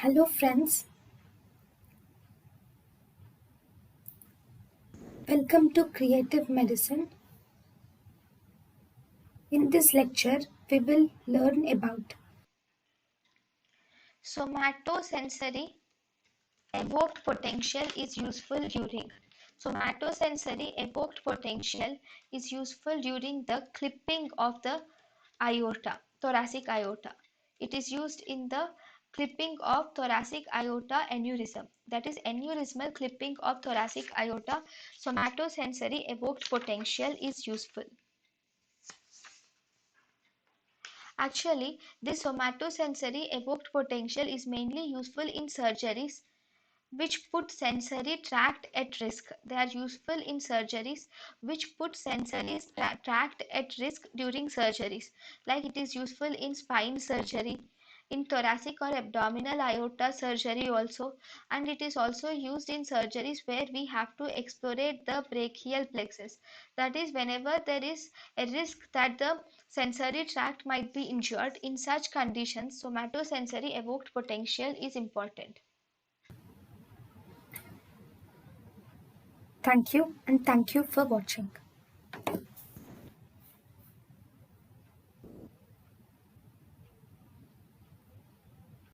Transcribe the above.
Hello friends, welcome to Creative Medicine. In this lecture, we will learn about Somatosensory evoked potential is useful during somatosensory evoked potential is useful during the clipping of the aorta, thoracic aorta. It is used in the clipping of thoracic aorta aneurysm, that is aneurysmal clipping of thoracic aorta. Somatosensory evoked potential is useful. Actually, this somatosensory evoked potential is mainly useful in surgeries which put sensory tract at risk. They are useful in surgeries which put sensory tract at risk during surgeries. Like it is useful in spine surgery, in thoracic or abdominal aorta surgery also, and it is also used in surgeries where we have to explorate the brachial plexus. That is, whenever there is a risk that the sensory tract might be injured, in such conditions, somatosensory evoked potential is important. thank you and thank you for watching.